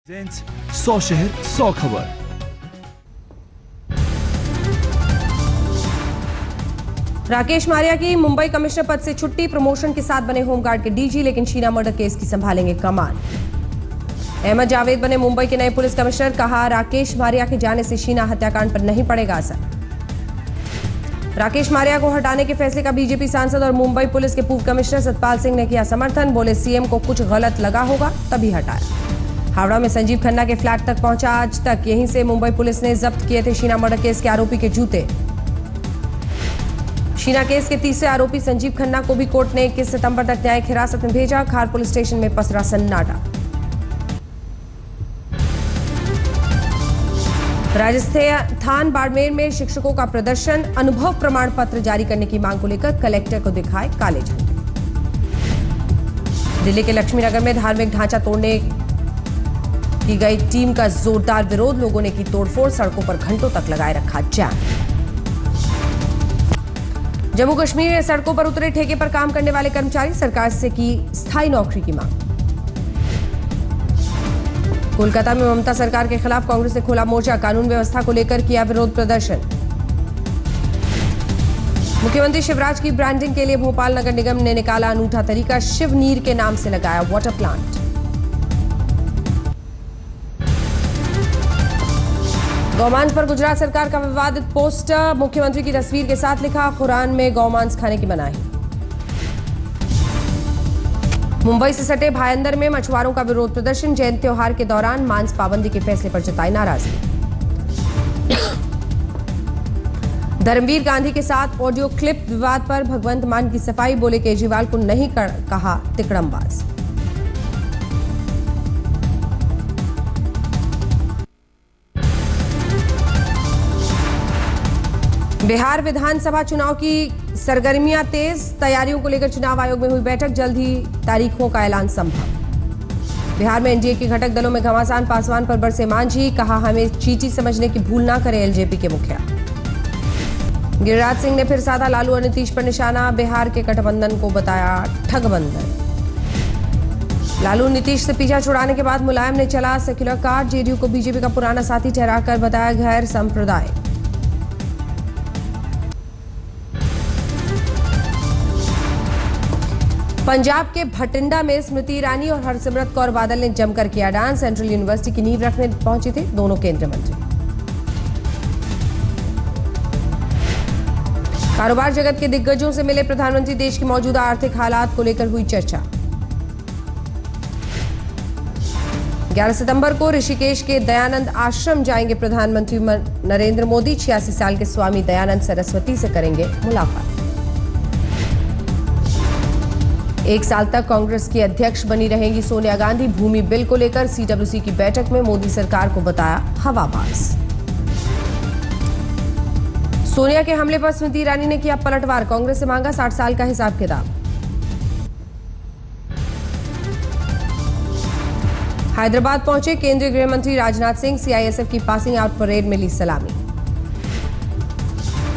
100 शहर 100 खबर। राकेश मारिया की मुंबई कमिश्नर पद से छुट्टी, प्रमोशन के साथ बने होमगार्ड के डीजी, लेकिन शीना मर्डर केस की संभालेंगे कमान। अहमद जावेद बने मुंबई के नए पुलिस कमिश्नर, कहा राकेश मारिया के जाने से शीना हत्याकांड पर नहीं पड़ेगा असर। राकेश मारिया को हटाने के फैसले का बीजेपी सांसद और मुंबई पुलिस के पूर्व कमिश्नर सतपाल सिंह ने किया समर्थन, बोले सीएम को कुछ गलत लगा होगा तभी हटाया। हावड़ा में संजीव खन्ना के फ्लैट तक पहुंचा आज तक, यहीं से मुंबई पुलिस ने जब्त किए थे शीना मर्डर केस के आरोपी के जूते। शीना केस के तीसरे आरोपी संजीव खन्ना को भी कोर्ट ने 21 सितंबर तक न्यायिक हिरासत में भेजा। खार पुलिस स्टेशन में पसरा सन्नाटा। राजस्थान बाड़मेर में शिक्षकों का प्रदर्शन, अनुभव प्रमाण पत्र जारी करने की मांग को लेकर कलेक्टर को दिखाए काले झंडे। दिल्ली के लक्ष्मीनगर में धार्मिक ढांचा तोड़ने की गई टीम का जोरदार विरोध, लोगों ने की तोड़फोड़, सड़कों पर घंटों तक लगाए रखा जाम। जम्मू कश्मीर में सड़कों पर उतरे ठेके पर काम करने वाले कर्मचारी, सरकार से की स्थायी नौकरी की मांग। कोलकाता में ममता सरकार के खिलाफ कांग्रेस ने खोला मोर्चा, कानून व्यवस्था को लेकर किया विरोध प्रदर्शन। मुख्यमंत्री शिवराज की ब्रांडिंग के लिए भोपाल नगर निगम ने निकाला अनूठा तरीका, शिवनीर के नाम से लगाया वाटर प्लांट। गौमांस पर गुजरात सरकार का विवादित पोस्टर, मुख्यमंत्री की तस्वीर के साथ लिखा, कुरान में गौमांस खाने की मनाही। मुंबई से सटे भायंदर में मछुआरों का विरोध प्रदर्शन, जैन त्योहार के दौरान मांस पाबंदी के फैसले पर जताई नाराजगी। धर्मवीर गांधी के साथ ऑडियो क्लिप विवाद पर भगवंत मान की सफाई, बोले केजरीवाल को नहीं कहा तिकड़मबाज। बिहार विधानसभा चुनाव की सरगर्मियां तेज, तैयारियों को लेकर चुनाव आयोग में हुई बैठक, जल्द ही तारीखों का ऐलान संभव। बिहार में एनडीए के घटक दलों में घमासान, पासवान पर बरसे मांझी, कहा हमें चीटी समझने की भूल ना करे एलजेपी के मुखिया। गिरिराज सिंह ने फिर साधा लालू और नीतीश पर निशाना, बिहार के गठबंधन को बताया ठगबंधन। लालू नीतीश से पीछा छुड़ाने के बाद मुलायम ने चला सेक्युलर कार्ड, जेडीयू को बीजेपी का पुराना साथी ठहराकर बताया गैर संप्रदाय। पंजाब के भटिंडा में स्मृति ईरानी और हरसिमरत कौर बादल ने जमकर किया डांस, सेंट्रल यूनिवर्सिटी की नींव रखने पहुंचे थे दोनों केंद्रीय मंत्री। कारोबार जगत के दिग्गजों से मिले प्रधानमंत्री, देश की मौजूदा आर्थिक हालात को लेकर हुई चर्चा। 11 सितंबर को ऋषिकेश के दयानंद आश्रम जाएंगे प्रधानमंत्री नरेंद्र मोदी, 86 साल के स्वामी दयानंद सरस्वती से करेंगे मुलाकात। एक साल तक कांग्रेस की अध्यक्ष बनी रहेंगी सोनिया गांधी, भूमि बिल को लेकर सीडब्ल्यूसी की बैठक में मोदी सरकार को बताया हवाबाज। सोनिया के हमले पर स्मृति ईरानी ने किया पलटवार, कांग्रेस से मांगा 60 साल का हिसाब किताब। हैदराबाद पहुंचे केंद्रीय गृह मंत्री राजनाथ सिंह, सीआईएसएफ की पासिंग आउट परेड में ली सलामी।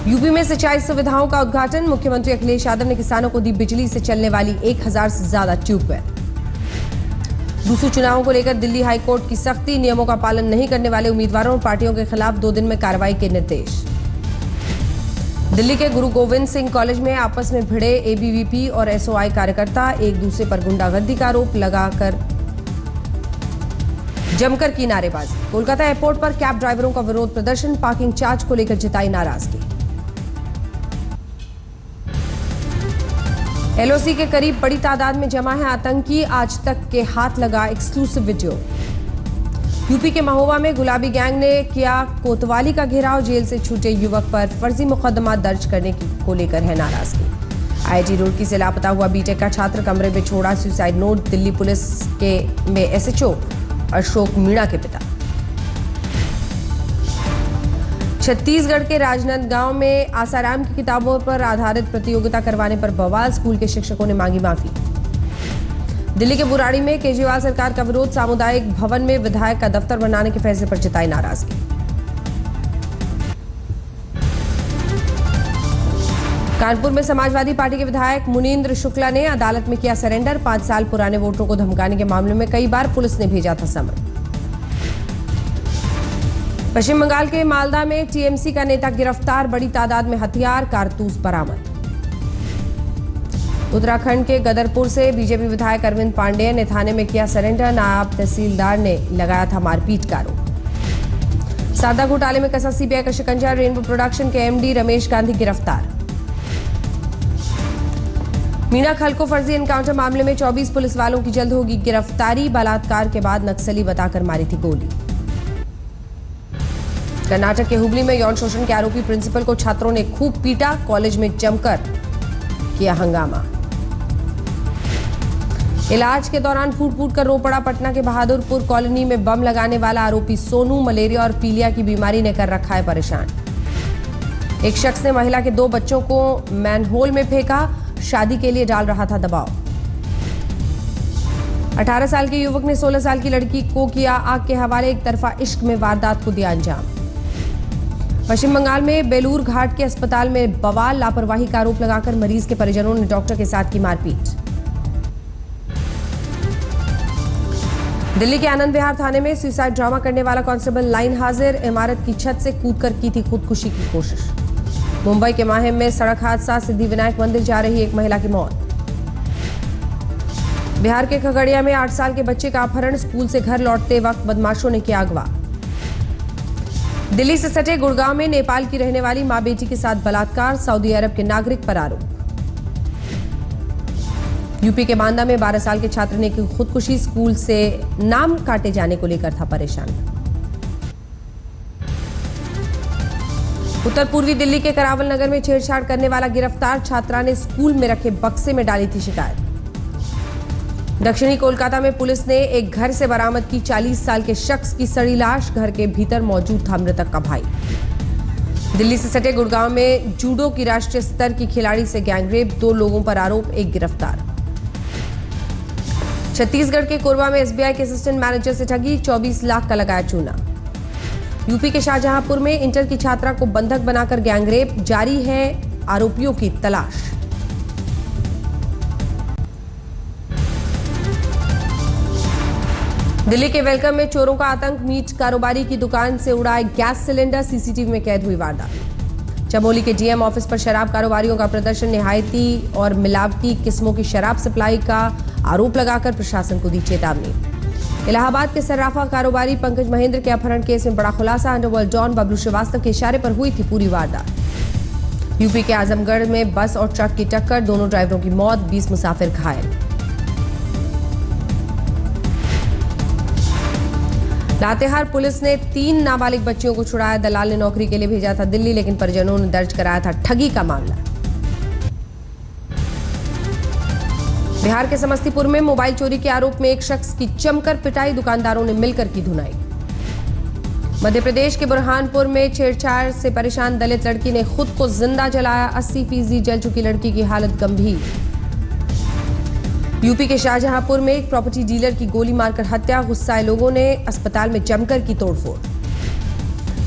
यूपी में सिंचाई सुविधाओं का उद्घाटन, मुख्यमंत्री अखिलेश यादव ने किसानों को दी बिजली से चलने वाली 1000 से ज्यादा ट्यूबवेल। दूसरे चुनावों को लेकर दिल्ली हाईकोर्ट की सख्ती, नियमों का पालन नहीं करने वाले उम्मीदवारों और पार्टियों के खिलाफ 2 दिन में कार्रवाई के निर्देश। दिल्ली के गुरु गोविंद सिंह कॉलेज में आपस में भिड़े एबीवीपी और एसओआई कार्यकर्ता, एक दूसरे पर गुंडागर्दी का आरोप लगाकर जमकर की नारेबाजी। कोलकाता एयरपोर्ट पर कैब ड्राइवरों का विरोध प्रदर्शन, पार्किंग चार्ज को लेकर जताई नाराजगी। एलओसी के करीब बड़ी तादाद में जमा है आतंकी, आज तक के हाथ लगा एक्सक्लूसिव वीडियो। यूपी के महोबा में गुलाबी गैंग ने किया कोतवाली का घेराव, जेल से छूटे युवक पर फर्जी मुकदमा दर्ज करने को लेकर है नाराजगी। आईआईटी रुड़की से लापता हुआ बीटेक का छात्र, कमरे में छोड़ा सुसाइड नोट, दिल्ली पुलिस के में एसएचओ अशोक मीणा के पिता। छत्तीसगढ़ के राजनांदगांव में आसाराम की किताबों पर आधारित प्रतियोगिता करवाने पर बवाल, स्कूल के शिक्षकों ने मांगी माफी। दिल्ली के बुराड़ी में केजरीवाल सरकार का विरोध, सामुदायिक भवन में विधायक का दफ्तर बनाने के फैसले पर जताई नाराजगी। कानपुर में समाजवादी पार्टी के विधायक मुनींद्र शुक्ला ने अदालत में किया सरेंडर, 5 साल पुराने वोटरों को धमकाने के मामले में कई बार पुलिस ने भेजा था समन। पश्चिम बंगाल के मालदा में टीएमसी का नेता गिरफ्तार, बड़ी तादाद में हथियार कारतूस बरामद। उत्तराखंड के गदरपुर से बीजेपी विधायक अरविंद पांडेय ने थाने में किया सरेंडर, नायब तहसीलदार ने लगाया था मारपीट का आरोप। सारदा घोटाले में कसा सीबीआई का शिकंजा, रेनबो प्रोडक्शन के एमडी रमेश गांधी गिरफ्तार। मीना खलको फर्जी एनकाउंटर मामले में 24 पुलिस वालों की जल्द होगी गिरफ्तारी, बलात्कार के बाद नक्सली बताकर मारी थी गोली। कर्नाटक के हुबली में यौन शोषण के आरोपी प्रिंसिपल को छात्रों ने खूब पीटा, कॉलेज में जमकर किया हंगामा। इलाज के दौरान फूट फूट कर रो पड़ा पटना के बहादुरपुर कॉलोनी में बम लगाने वाला आरोपी सोनू, मलेरिया और पीलिया की बीमारी ने कर रखा है परेशान। एक शख्स ने महिला के 2 बच्चों को मैनहोल में फेंका, शादी के लिए डाल रहा था दबाव। 18 साल के युवक ने 16 साल की लड़की को किया आग के हवाले, एक तरफा इश्क में वारदात को दिया अंजाम। पश्चिम बंगाल में बेलूर घाट के अस्पताल में बवाल, लापरवाही का आरोप लगाकर मरीज के परिजनों ने डॉक्टर के साथ की मारपीट। दिल्ली के आनंद विहार थाने में सुसाइड ड्रामा करने वाला कांस्टेबल लाइन हाजिर, इमारत की छत से कूदकर की थी खुदकुशी की कोशिश। मुंबई के माहिम में सड़क हादसा, सिद्धिविनायक मंदिर जा रही एक महिला की मौत। बिहार के खगड़िया में 8 साल के बच्चे का अपहरण, स्कूल से घर लौटते वक्त बदमाशों ने किया अगवा। दिल्ली से सटे गुड़गांव में नेपाल की रहने वाली मां बेटी के साथ बलात्कार, सऊदी अरब के नागरिक पर आरोप। यूपी के बांदा में 12 साल के छात्र ने की खुदकुशी, स्कूल से नाम काटे जाने को लेकर था परेशान। उत्तर पूर्वी दिल्ली के करावल नगर में छेड़छाड़ करने वाला गिरफ्तार, छात्रा ने स्कूल में रखे बक्से में डाली थी शिकायत। दक्षिणी कोलकाता में पुलिस ने एक घर से बरामद की 40 साल के शख्स की सड़ी लाश, घर के भीतर मौजूद था मृतक का भाई। दिल्ली से सटे गुड़गांव में जूडो की राष्ट्रीय स्तर की खिलाड़ी से गैंगरेप, 2 लोगों पर आरोप, एक गिरफ्तार। छत्तीसगढ़ के कोरबा में एसबीआई के असिस्टेंट मैनेजर से ठगी, 24 लाख का लगाया चूना। यूपी के शाहजहांपुर में इंटर की छात्रा को बंधक बनाकर गैंगरेप, जारी है आरोपियों की तलाश। दिल्ली के वेलकम में चोरों का आतंक, मीट कारोबारी की दुकान से उड़ाए गैस सिलेंडर, सीसीटीवी में कैद हुई वारदात। चमोली के डीएम ऑफिस पर शराब कारोबारियों का प्रदर्शन, निहायती और मिलावटी किस्मों की शराब सप्लाई का आरोप लगाकर प्रशासन को दी चेतावनी। इलाहाबाद के सर्राफा कारोबारी पंकज महेंद्र के अपहरण केस में बड़ा खुलासा, अंडरवर्ल्ड डॉन बबलू श्रीवास्तव के इशारे पर हुई थी पूरी वारदात। यूपी के आजमगढ़ में बस और ट्रक की टक्कर, दोनों ड्राइवरों की मौत, 20 मुसाफिर घायल। लातेहार पुलिस ने 3 नाबालिग बच्चियों को छुड़ाया, दलाल ने नौकरी के लिए भेजा था दिल्ली, लेकिन परिजनों ने दर्ज कराया था ठगी का मामला। बिहार के समस्तीपुर में मोबाइल चोरी के आरोप में एक शख्स की जमकर पिटाई, दुकानदारों ने मिलकर की धुनाई। मध्य प्रदेश के बुरहानपुर में छेड़छाड़ से परेशान दलित लड़की ने खुद को जिंदा जलाया, 80% जल चुकी लड़की की हालत गंभीर। यूपी के शाहजहांपुर में एक प्रॉपर्टी डीलर की गोली मारकर हत्या, गुस्साए लोगों ने अस्पताल में जमकर की तोड़फोड़।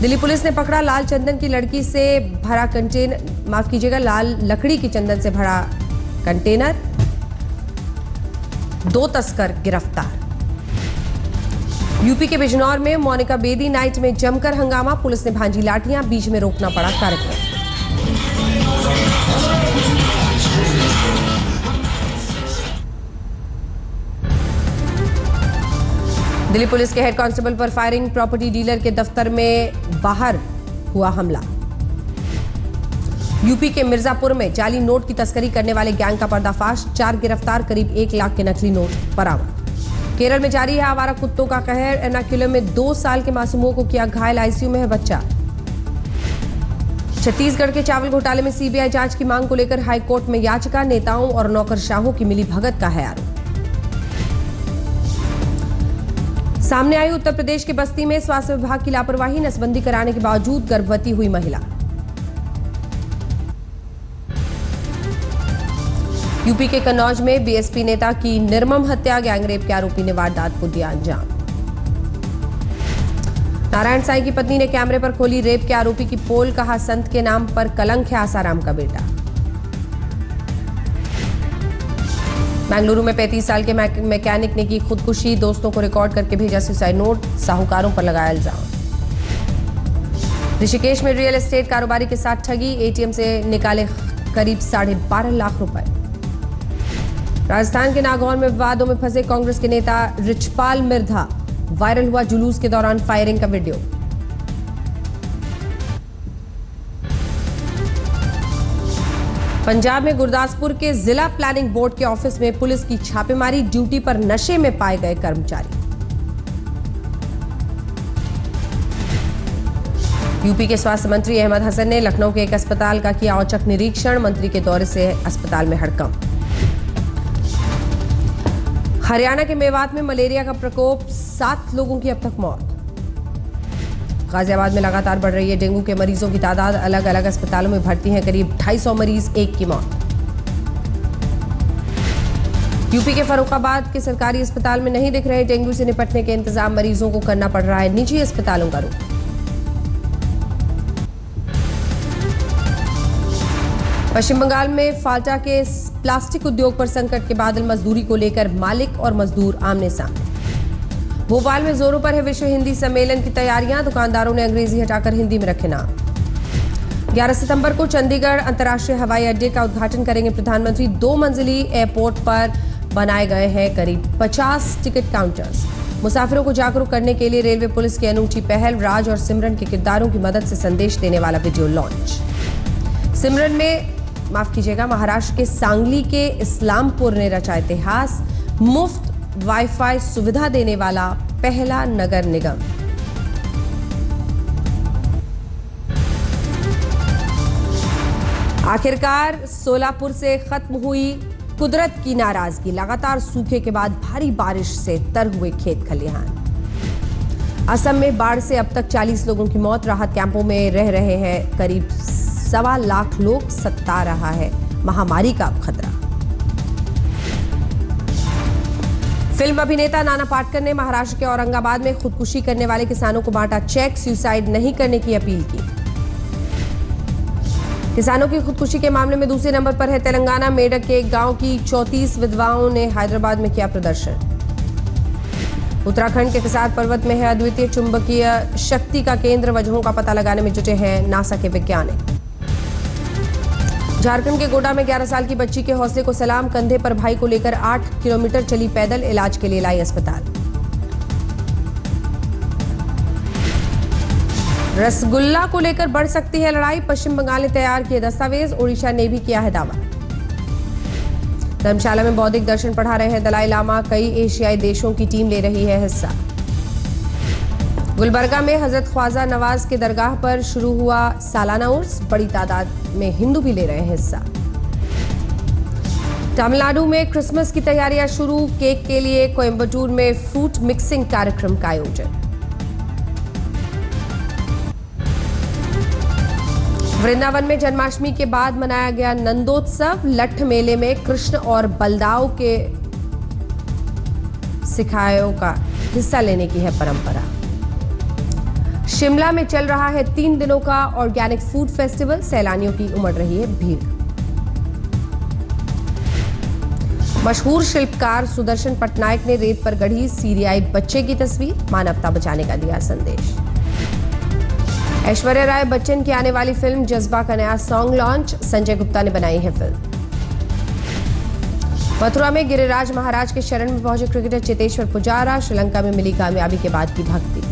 दिल्ली पुलिस ने पकड़ा लाल चंदन की लड़की से भरा कंटेनर, लाल लकड़ी की चंदन से भरा कंटेनर, 2 तस्कर गिरफ्तार। यूपी के बिजनौर में मोनिका बेदी नाइट में जमकर हंगामा, पुलिस ने भांजी लाठियां, बीच में रोकना पड़ा कार्यक्रम। दिल्ली पुलिस के हेड कांस्टेबल पर फायरिंग, प्रॉपर्टी डीलर के दफ्तर में बाहर हुआ हमला। यूपी के मिर्जापुर में जाली नोट की तस्करी करने वाले गैंग का पर्दाफाश, 4 गिरफ्तार, करीब 1 लाख के नकली नोट बरामद। केरल में जारी है आवारा कुत्तों का कहर, एर्नाकुलम में 2 साल के मासूमों को किया घायल, आईसीयू में है बच्चा। छत्तीसगढ़ के चावल घोटाले में सीबीआई जांच की मांग को लेकर हाईकोर्ट में याचिका, नेताओं और नौकरशाहों की मिली भगत का है आरोप। सामने आई उत्तर प्रदेश के बस्ती में स्वास्थ्य विभाग की लापरवाही, नसबंदी कराने के बावजूद गर्भवती हुई महिला। यूपी के कन्नौज में बीएसपी नेता की निर्मम हत्या, गैंगरेप के आरोपी ने वारदात को दिया अंजाम। नारायण साईं की पत्नी ने कैमरे पर खोली रेप के आरोपी की पोल, कहा संत के नाम पर कलंक है आसाराम का बेटा। बेंगलुरु में 35 साल के मैकेनिक ने की खुदकुशी, दोस्तों को रिकॉर्ड करके भेजा सुसाइड नोट, साहूकारों पर लगाया इल्जाम। ऋषिकेश में रियल एस्टेट कारोबारी के साथ ठगी, एटीएम से निकाले करीब 12.5 लाख रुपए। राजस्थान के नागौर में विवादों में फंसे कांग्रेस के नेता रिचपाल मिर्धा, वायरल हुआ जुलूस के दौरान फायरिंग का वीडियो। पंजाब में गुरदासपुर के जिला प्लानिंग बोर्ड के ऑफिस में पुलिस की छापेमारी, ड्यूटी पर नशे में पाए गए कर्मचारी। यूपी के स्वास्थ्य मंत्री अहमद हसन ने लखनऊ के एक अस्पताल का किया औचक निरीक्षण, मंत्री के दौरे से अस्पताल में हड़कंप। हरियाणा के मेवात में मलेरिया का प्रकोप, 7 लोगों की अब तक मौत। गाजियाबाद में लगातार बढ़ रही है डेंगू के मरीजों की तादाद, अलग अलग अस्पतालों में भर्ती हैं करीब 250 मरीज, 1 की मौत। यूपी के फर्रुखाबाद के सरकारी अस्पताल में नहीं दिख रहे डेंगू से निपटने के इंतजाम, मरीजों को करना पड़ रहा है निजी अस्पतालों का रुख। पश्चिम बंगाल में फाल्टा के प्लास्टिक उद्योग पर संकट के बादल, मजदूरी को लेकर मालिक और मजदूर आमने सामने। भोपाल में जोरों पर है विश्व हिंदी सम्मेलन की तैयारियां, दुकानदारों ने अंग्रेजी हटाकर हिंदी में रखे नाम। 11 सितंबर को चंडीगढ़ अंतर्राष्ट्रीय हवाई अड्डे का उद्घाटन करेंगे प्रधानमंत्री। 2 मंजिली एयरपोर्ट पर बनाए गए हैं करीब 50 टिकट काउंटर्स। मुसाफिरों को जागरूक करने के लिए रेलवे पुलिस की अनूठी पहल, राज और सिमरन के किरदारों की मदद से संदेश देने वाला वीडियो लॉन्च। सिमरन में महाराष्ट्र के सांगली के इस्लामपुर ने रचा इतिहास, मुफ्त वाईफाई सुविधा देने वाला पहला नगर निगम। आखिरकार सोलापुर से खत्म हुई कुदरत की नाराजगी, लगातार सूखे के बाद भारी बारिश से तर हुए खेत खलिहान। असम में बाढ़ से अब तक 40 लोगों की मौत, राहत कैंपों में रह रहे हैं करीब 1.25 लाख लोग, सता रहा है महामारी का खतरा। फिल्म अभिनेता नाना पाटेकर ने महाराष्ट्र के औरंगाबाद में खुदकुशी करने वाले किसानों को बांटा चेक, सुसाइड नहीं करने की अपील की। किसानों की खुदकुशी के मामले में दूसरे नंबर पर है तेलंगाना। मेडक के एक गांव की 34 विधवाओं ने हैदराबाद में किया प्रदर्शन। उत्तराखंड के कसार पर्वत में है अद्वितीय चुंबकीय शक्ति का केंद्र, वजहों का पता लगाने में जुटे हैं नासा के वैज्ञानिक। झारखंड के गोड्डा में 11 साल की बच्ची के हौसले को सलाम, कंधे पर भाई को लेकर 8 किलोमीटर चली पैदल, इलाज के लिए लाई अस्पताल। रसगुल्ला को लेकर बढ़ सकती है लड़ाई, पश्चिम बंगाल ने तैयार किए दस्तावेज, ओडिशा ने भी किया है दावा। धर्मशाला में बौद्धिक दर्शन पढ़ा रहे हैं दलाई लामा, कई एशियाई देशों की टीम ले रही है हिस्सा। गुलबर्गा में हजरत ख्वाजा नवाज के दरगाह पर शुरू हुआ सालाना उर्स, बड़ी तादाद में हिंदू भी ले रहे हैं हिस्सा। तमिलनाडु में क्रिसमस की तैयारियां शुरू, केक के लिए कोयम्बटूर में फ्रूट मिक्सिंग कार्यक्रम का आयोजन। वृंदावन में जन्माष्टमी के बाद मनाया गया नंदोत्सव, लठ मेले में कृष्ण और बलदाव के सिखायों का हिस्सा लेने की है परंपरा। शिमला में चल रहा है 3 दिनों का ऑर्गेनिक फूड फेस्टिवल, सैलानियों की उमड़ रही है भीड़। मशहूर शिल्पकार सुदर्शन पटनायक ने रेत पर गढ़ी सीरियाई बच्चे की तस्वीर, मानवता बचाने का दिया संदेश। ऐश्वर्या राय बच्चन की आने वाली फिल्म जज्बा का नया सॉन्ग लॉन्च, संजय गुप्ता ने बनाई है फिल्म। मथुरा में गिरिराज महाराज के शरण में पहुंचे क्रिकेटर चेतेश्वर पुजारा, श्रीलंका में मिली कामयाबी के बाद की भक्ति।